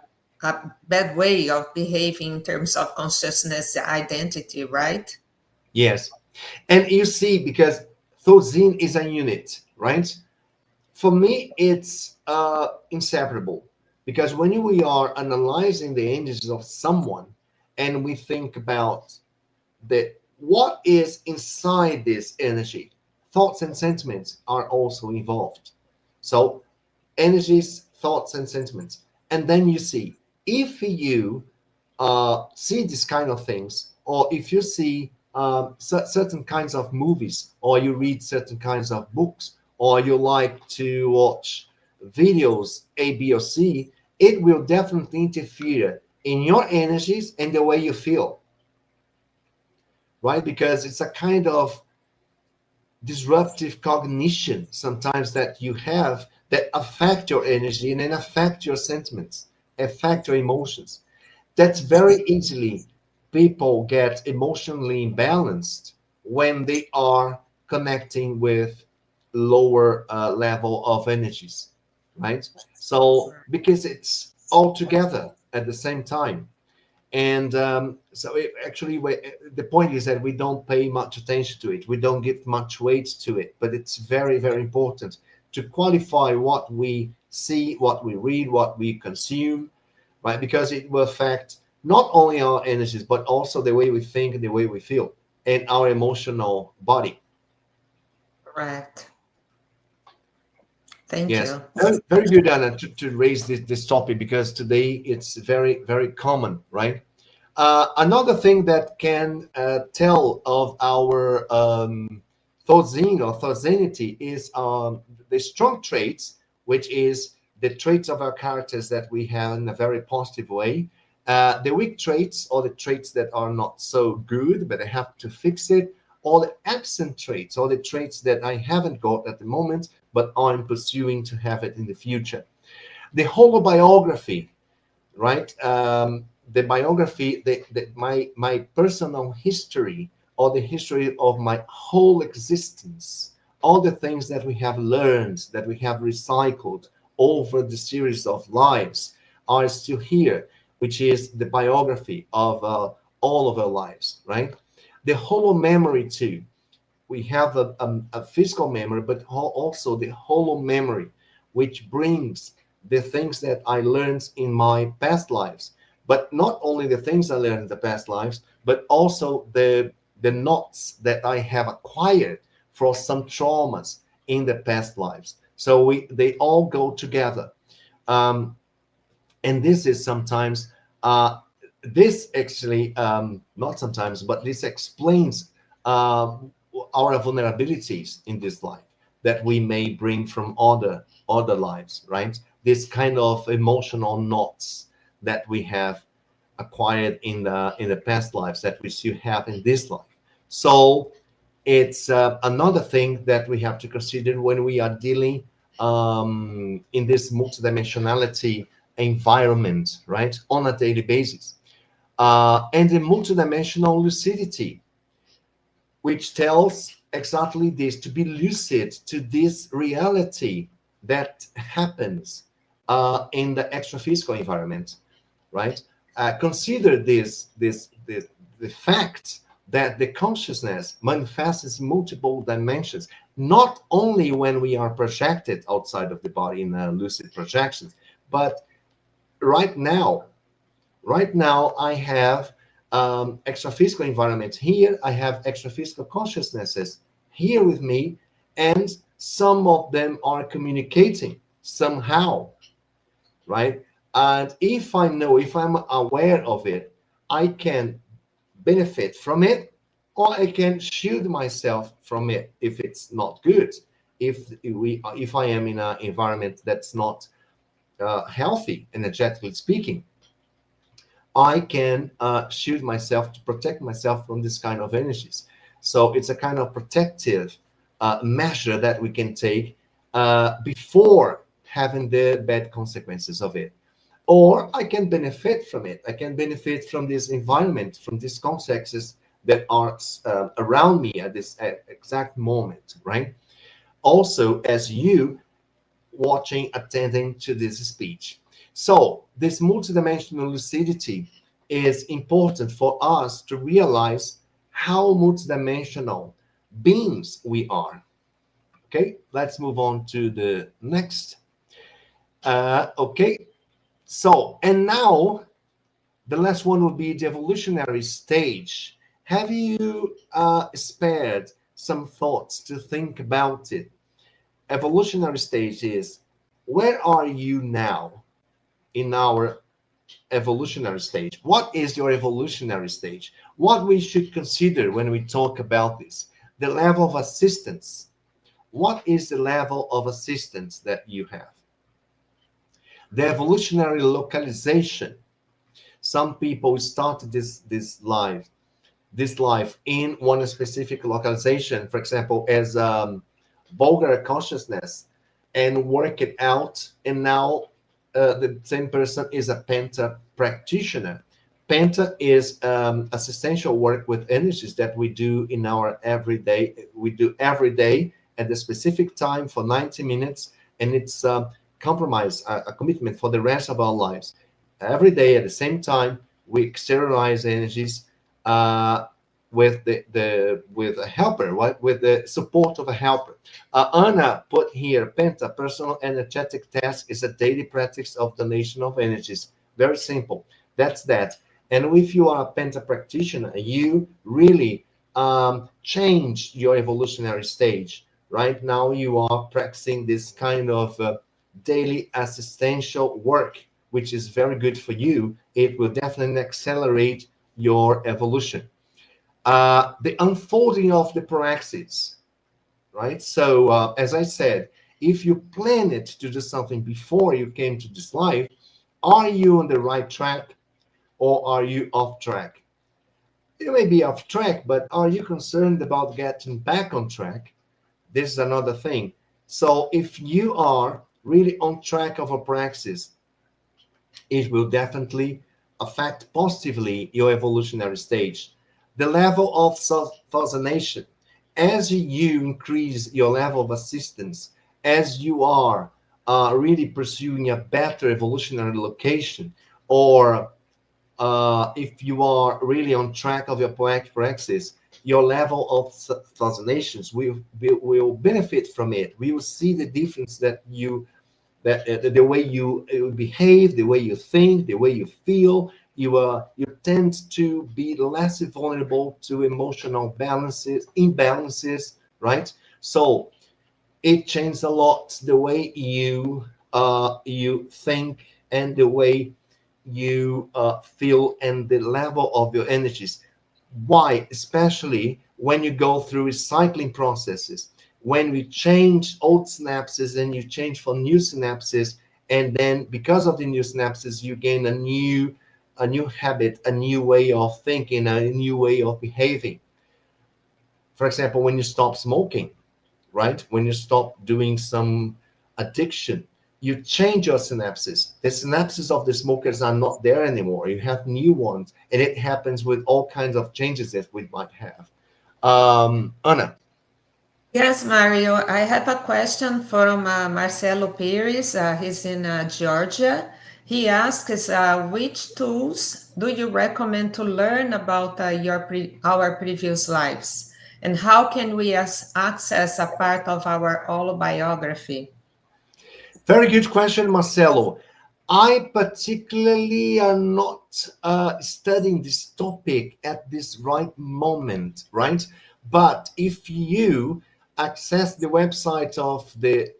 bad way of behaving in terms of consciousness identity, right? Yes. And you see, because Thoughtsin is a unit, right? For me, it's inseparable, because when we are analyzing the energies of someone and we think about what is inside this energy, thoughts and sentiments are also involved. So energies, thoughts, and sentiments. And then you see, if you see these kind of things, or if you see certain kinds of movies, or you read certain kinds of books, or you like to watch videos A, B, or C, it will definitely interfere in your energies and the way you feel, right? Because it's a kind of disruptive cognition sometimes that you have that affect your energy and then affect your sentiments, affect your emotions. That's very easily people get emotionally imbalanced when they are connecting with lower level of energies, right? So because it's all together at the same time. And so the point is that we don't pay much attention to it. We don't give much weight to it, but it's very, very important to qualify what we see, what we read, what we consume, right? Because it will affect not only our energies, but also the way we think and the way we feel and our emotional body. Correct. Thank Yes, you. very, very good, Anna, to raise this topic, because today it's very, very common, right? Another thing that can tell of our thoughtsin or thoughtzenity is the strong traits, which is the traits of our characters that we have in a very positive way. The weak traits, or the traits that are not so good, but I have to fix it, or the absent traits, or the traits that I haven't got at the moment, but I'm pursuing to have it in the future. The holobiography, right? The biography, my personal history, or the history of my whole existence, all the things that we have learned, that we have recycled over the series of lives are still here, which is the biography of all of our lives, right? The whole memory too. We have a physical memory, but also the whole memory, which brings the things that I learned in my past lives. But not only the things I learned in the past lives, but also the knots that I have acquired for some traumas in the past lives. So they all go together. Um, and this is sometimes this actually not sometimes, but this explains our vulnerabilities in this life that we may bring from other lives, right? This kind of emotional knots that we have acquired in the past lives that we still have in this life. So it's another thing that we have to consider when we are dealing in this multidimensionality environment, right, on a daily basis. And the multidimensional lucidity, which tells exactly this, to be lucid to this reality that happens in the extra-physical environment, right? Consider the fact that the consciousness manifests in multiple dimensions, not only when we are projected outside of the body in lucid projections, but right now I have extra-physical environment here. I have extra-physical consciousnesses here with me, and some of them are communicating somehow, right? And if I'm aware of it, I can benefit from it, or I can shield myself from it if it's not good. If I am in an environment that's not healthy, energetically speaking, I can shield myself to protect myself from this kind of energies. So it's a kind of protective measure that we can take before having the bad consequences of it. Or I can benefit from it. I can benefit from this environment, from these contexts that are around me at this exact moment, right? Also, as you watching, attending to this speech. So this multidimensional lucidity is important for us to realize how multidimensional beings we are. Okay, let's move on to the next. Okay, so, and now the last one will be the evolutionary stage. Have you spared some thoughts to think about it? Evolutionary stage is, where are you now in our evolutionary stage? What is your evolutionary stage? What we should consider when we talk about this? The level of assistance. What is the level of assistance that you have? The evolutionary localization. Some people started this life in one specific localization, for example, as vulgar consciousness, and work it out, and now the same person is a Penta practitioner. Penta is assistential work with energies that we do in our everyday. We do every day at a specific time for 90 minutes, and it's a commitment for the rest of our lives. Every day at the same time, we exteriorize energies with with a helper, right? With the support of a helper. Anna put here, Penta, personal energetic task, is a daily practice of donation of energies. Very simple. That's that. And if you are a Penta practitioner, you really change your evolutionary stage. Right now, you are practicing this kind of daily assistential work, which is very good for you. It will definitely accelerate your evolution. The unfolding of the praxis, right? So, as I said, if you plan it to do something before you came to this life, are you on the right track or are you off track? You may be off track, but are you concerned about getting back on track? This is another thing. So, if you are really on track of a praxis, it will definitely affect positively your evolutionary stage. The level of self-fascination, as you increase your level of assistance, as you are really pursuing a better evolutionary location, or if you are really on track of your praxis, your level of fascinations will benefit from it. We will see the difference that the way you behave, the way you think, the way you feel, you tend to be less vulnerable to emotional imbalances, right? So it changes a lot the way you think and the way you feel and the level of your energies. Why? Especially when you go through recycling processes, when we change old synapses and you change for new synapses, and then because of the new synapses, you gain a new habit, a new way of thinking, a new way of behaving. For example, when you stop smoking, right? When you stop doing some addiction, you change your synapses. The synapses of the smokers are not there anymore. You have new ones, and it happens with all kinds of changes that we might have. Anna. Yes, Mario, I have a question from Marcelo Pires. He's in Georgia. He asks, which tools do you recommend to learn about our previous lives? And how can we access a part of our autobiography? Very good question, Marcelo. I particularly am not studying this topic at this right moment, right? But if you access the website of the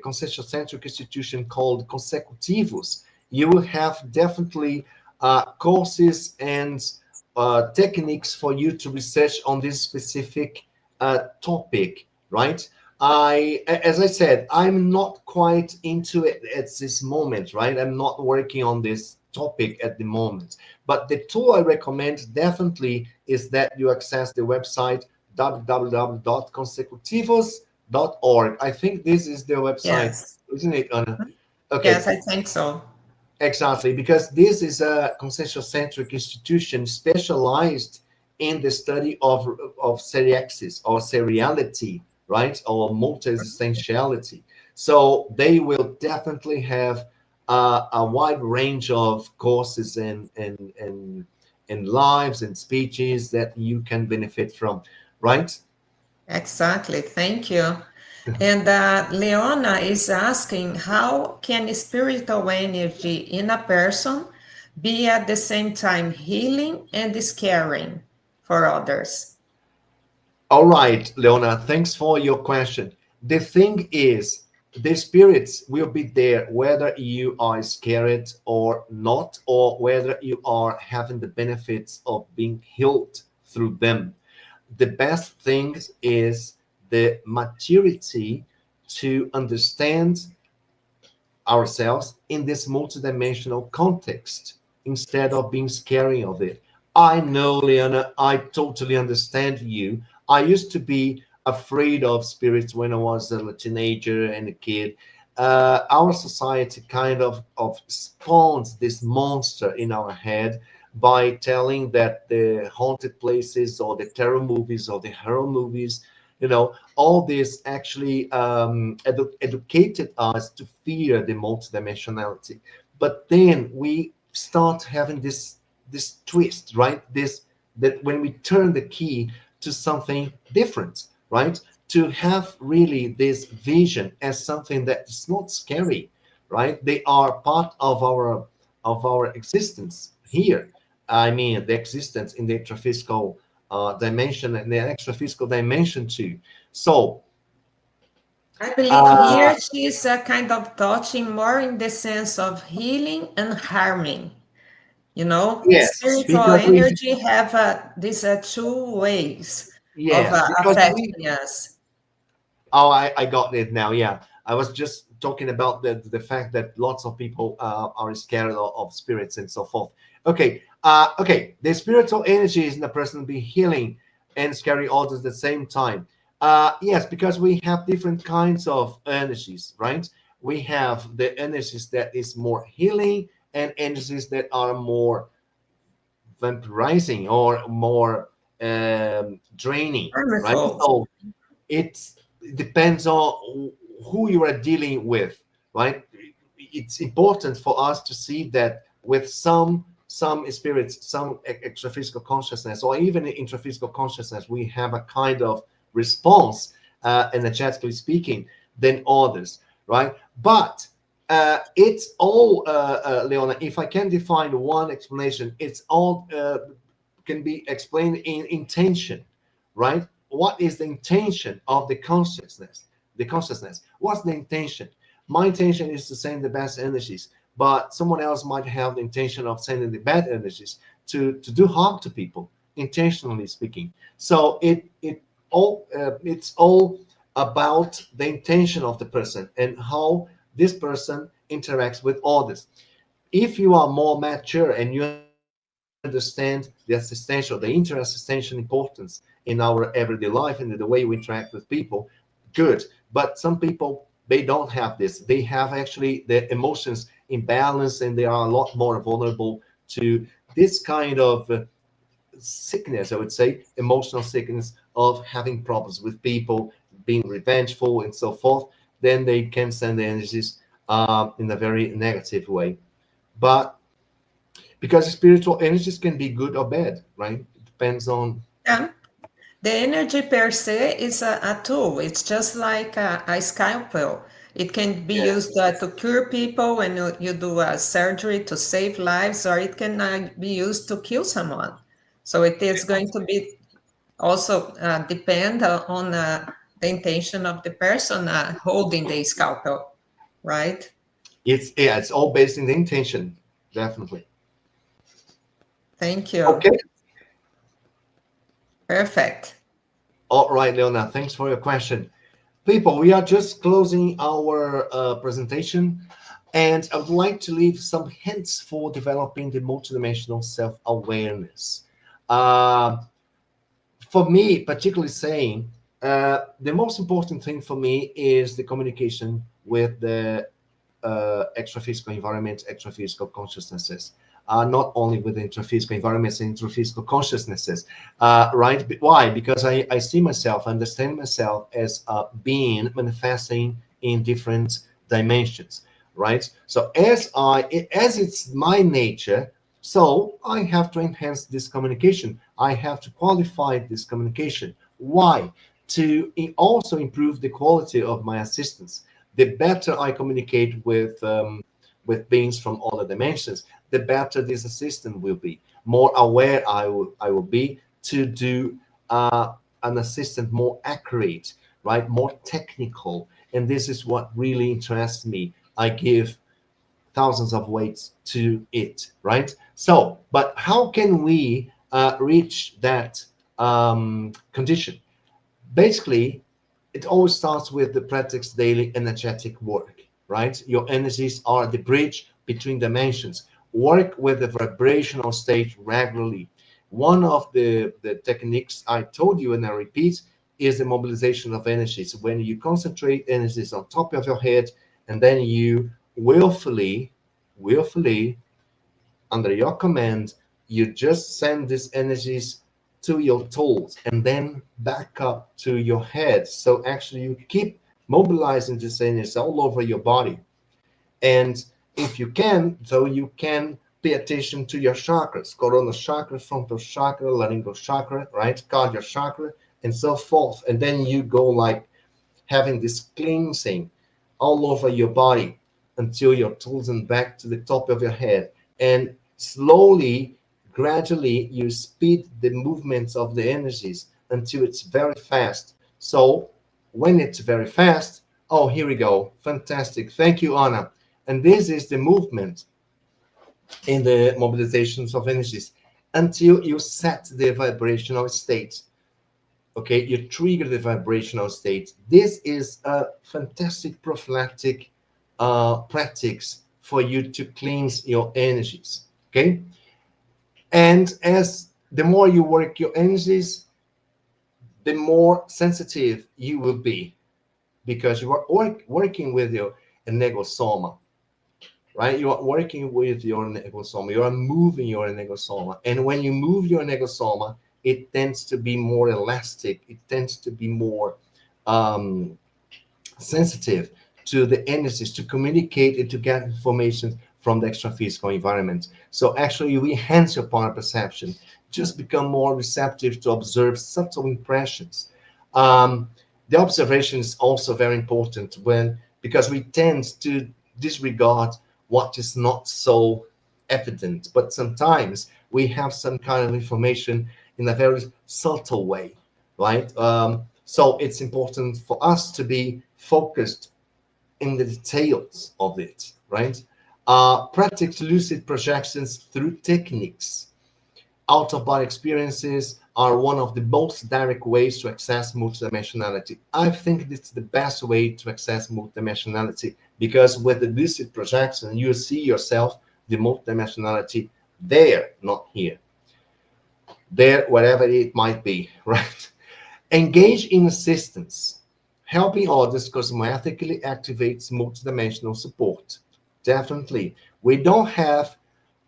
conscientiocentric institution called Consecutivos, you will have definitely courses and techniques for you to research on this specific topic, right? As I said, I'm not quite into it at this moment, right? I'm not working on this topic at the moment. But the tool I recommend definitely is that you access the website www.consecutivos.org. I think this is the website, Yes, isn't it, Anna? yes, Okay, I think so. exactly, because this is a conscientiocentric institution specialized in the study of CEAEC or seriality, right, or multi-existentiality. So they will definitely have a wide range of courses and lives and speeches that you can benefit from, right? Exactly. Thank you. And Leona is asking, how can spiritual energy in a person be at the same time healing and caring for others? All right, Leona, thanks for your question. The thing is, the spirits will be there whether you are scared or not, or whether you are having the benefits of being healed through them. The best thing is the maturity to understand ourselves in this multidimensional context instead of being scary of it. I know, Leona, I totally understand you. I used to be afraid of spirits when I was a teenager and a kid. Our society kind of spawns this monster in our head by telling that the haunted places or the terror movies or the horror movies, all this actually educated us to fear the multidimensionality. But then we start having this twist, right? This that when we turn the key to something different, right? To have really this vision as something that is not scary, right? They are part of our existence here. I mean, the existence in the intraphysical dimension and the extraphysical dimension too. So, I believe uh, here she's kind of touching more in the sense of healing and harming. yes, Spiritual because we energy have these two ways of yes, because we affecting us. oh, I got it now. Yeah, I was just talking about the fact that lots of people are scared of spirits and so forth. Okay, okay. The spiritual energies in the person be healing and scary others at the same time. Yes, because we have different kinds of energies, right? We have the energies that is more healing and energies that are more vampirizing or more draining, right? Harmful. So it depends on who you are dealing with, right? It's important for us to see that with some spirits, some extraphysical consciousness, or even intraphysical consciousness, we have a kind of response, energetically speaking, than others, right? But it's all, Leona. If I can define one explanation, it's all can be explained in intention, right? What is the intention of the consciousness? The consciousness. What's the intention? My intention is to send the best energies, but someone else might have the intention of sending the bad energies to do harm to people, intentionally speaking. So it's all about the intention of the person and how this person interacts with others. If you are more mature and you understand the existential, the inter-existential importance in our everyday life and the way we interact with people, good. But some people they don't have this. They have actually their emotions imbalance, and they are a lot more vulnerable to this kind of sickness, I would say, emotional sickness of having problems with people, being revengeful, and so forth. Then they can send the energies in a very negative way. But because spiritual energies can be good or bad, right? It depends on. Yeah. The energy per se is a tool. It's just like a scalpel. It can be used Yes. to cure people when you do a surgery to save lives, or it can be used to kill someone. So it is going to be also depend on the intention of the person holding the scalpel, right? It's all based in the intention, definitely. Thank you. Okay. Perfect. All right, Leona, thanks for your question. People, we are just closing our presentation, and I would like to leave some hints for developing the multidimensional self-awareness. Uh, for me, particularly saying, the most important thing for me is the communication with the extra-physical environment, extra-physical consciousnesses. Not only with intraphysical environments and intraphysical consciousnesses, right? Why? Because I see myself, I understand myself as a being manifesting in different dimensions, right? So as it's my nature, so I have to enhance this communication. I have to qualify this communication. Why? To also improve the quality of my assistance. The better I communicate with beings from other dimensions, the better this assistant will be. More aware I will be to do an assistant more accurate, right? More technical. And this is what really interests me. I give thousands of weights to it, right? So, but how can we reach that condition? Basically, it always starts with the practice daily energetic work, right? Your energies are the bridge between dimensions. Work with the vibrational state regularly. One of the techniques I told you and I repeat is the mobilization of energies. When you concentrate energies on top of your head and then you willfully under your command, you just send these energies to your toes and then back up to your head. So actually you keep mobilizing these energies all over your body. And if you can, so you can pay attention to your chakras, corona chakra, frontal chakra, laryngeal chakra, right? Cardiac chakra, and so forth. And then you go like having this cleansing all over your body until your toes and back to the top of your head. And slowly, gradually, you speed the movements of the energies until it's very fast. So when it's very fast, oh, here we go. Fantastic. Thank you, Anna. And this is the movement in the mobilizations of energies until you set the vibrational state. Okay, you trigger the vibrational state. This is a fantastic prophylactic practice for you to cleanse your energies. Okay, and as the more you work your energies, the more sensitive you will be, because you are working with your negosoma, right? You are working with your negosoma. You are moving your negosoma, and when you move your negosoma, it tends to be more elastic. It tends to be more um, sensitive to the energies, to communicate and to get information from the extra-physical environment. So actually, you enhance your power perception. Just become more receptive to observe subtle impressions. The observation is also very important because we tend to disregard what is not so evident, but sometimes we have some kind of information in a very subtle way, right? So it's important for us to be focused in the details of it, right? Practice lucid projections through techniques. Out of body experiences are one of the most direct ways to access multidimensionality. I think it's the best way to access multidimensionality because with the lucid projection, you see yourself, the multidimensionality there, not here. There, wherever it might be, right? Engage in assistance. Helping others cosmetically activates multidimensional support. Definitely. We don't have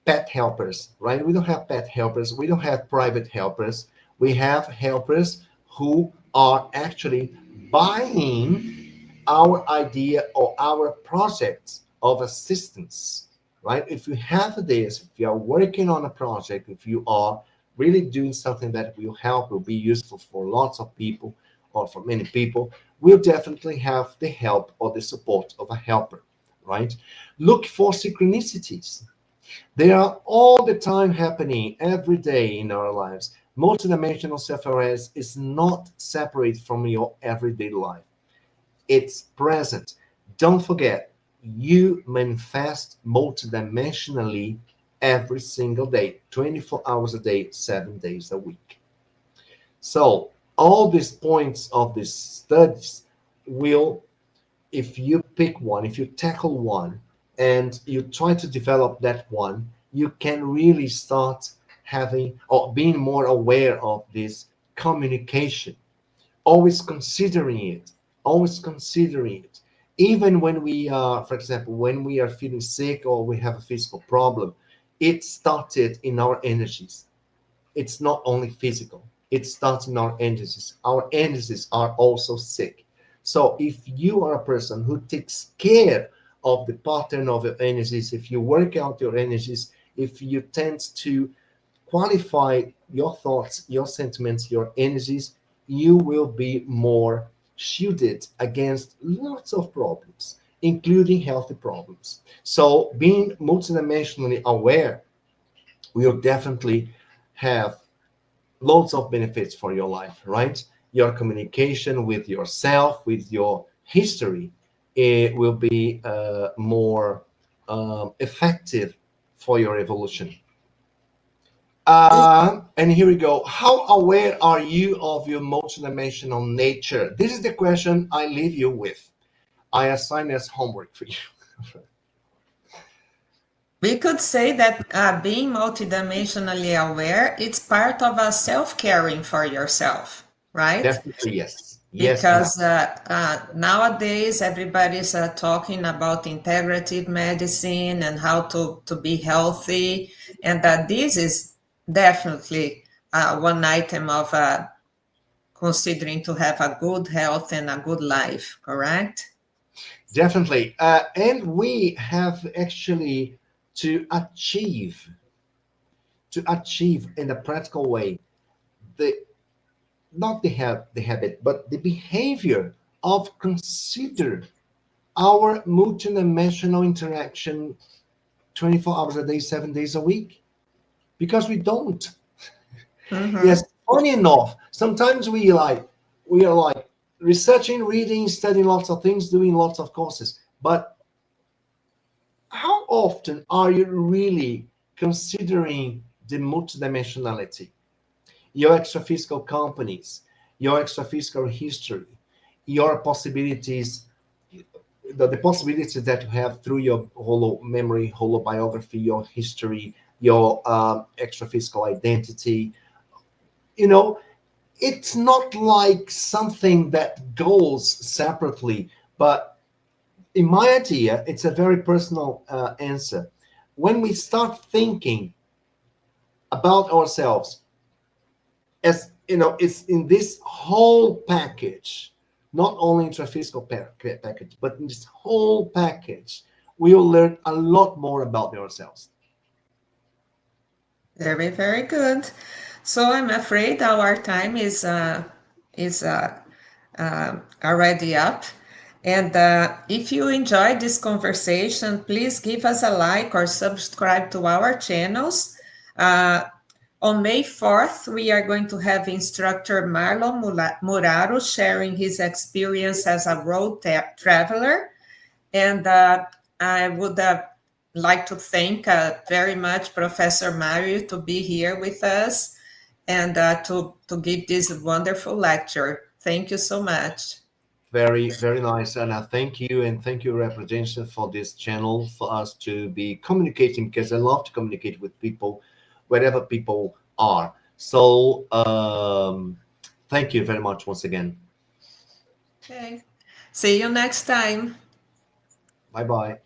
pet helpers, right? We don't have pet helpers. We don't have private helpers. We have helpers who are actually buying our idea or our projects of assistance, right? If you have this, if you are working on a project, if you are really doing something that will help, will be useful for lots of people or for many people, we'll definitely have the help or the support of a helper, right? Look for synchronicities. They are all the time happening every day in our lives. Multidimensional self-awareness is not separate from your everyday life. It's present. Don't forget, you manifest multidimensionally every single day, 24 hours a day, 7 days a week. So all these points of these studies will, if you pick one, if you tackle one, and you try to develop that one, you can really start having or being more aware of this communication, always considering it, always considering it. Even when we are, for example, when we are feeling sick or we have a physical problem, it started in our energies. It's not only physical, it starts in our energies. Our energies are also sick. So if you are a person who takes care of the pattern of your energies, if you work out your energies, if you tend to qualify your thoughts, your sentiments, your energies, you will be more shielded against lots of problems, including healthy problems. So being multidimensionally aware will definitely have loads of benefits for your life, right? Your communication with yourself, with your history, it will be more effective for your evolution. And here we go. How aware are you of your multidimensional nature? This is the question I leave you with. I assign as homework for you. We could say that being multidimensionally aware, it's part of a self-caring for yourself, right? Definitely yes. Yes, Anna. Because nowadays everybody's talking about integrative medicine and how to be healthy, and that this is definitely one item of considering to have a good health and a good life, correct? Definitely. And we have actually to achieve in a practical way the not the habit, but the behavior of consider our multidimensional interaction 24 hours a day, 7 days a week. Because we don't. Mm-hmm. Yes, funny enough, sometimes we are like researching, reading, studying lots of things, doing lots of courses. But how often are you really considering the multidimensionality, your extraphysical companies, your extraphysical history, your possibilities, the possibilities that you have through your holo memory, holobiography, your history, your extraphysical identity? You know, it's not like something that goes separately, but in my idea, it's a very personal answer. When we start thinking about ourselves, as you know, it's in this whole package, not only intraphysical package, but in this whole package, we will learn a lot more about ourselves. Very, very good. So I'm afraid our time is already up. And if you enjoyed this conversation, please give us a like or subscribe to our channels. Uh, on May 4th, we are going to have instructor Marlon Muraro sharing his experience as a road traveler. And I would like to thank very much Professor Mario to be here with us and to give this wonderful lecture. Thank you so much. Very, very nice. And I thank you and thank you, Reaprendentia, for this channel for us to be communicating because I love to communicate with people wherever people are. So thank you very much once again. Okay. See you next time. Bye bye.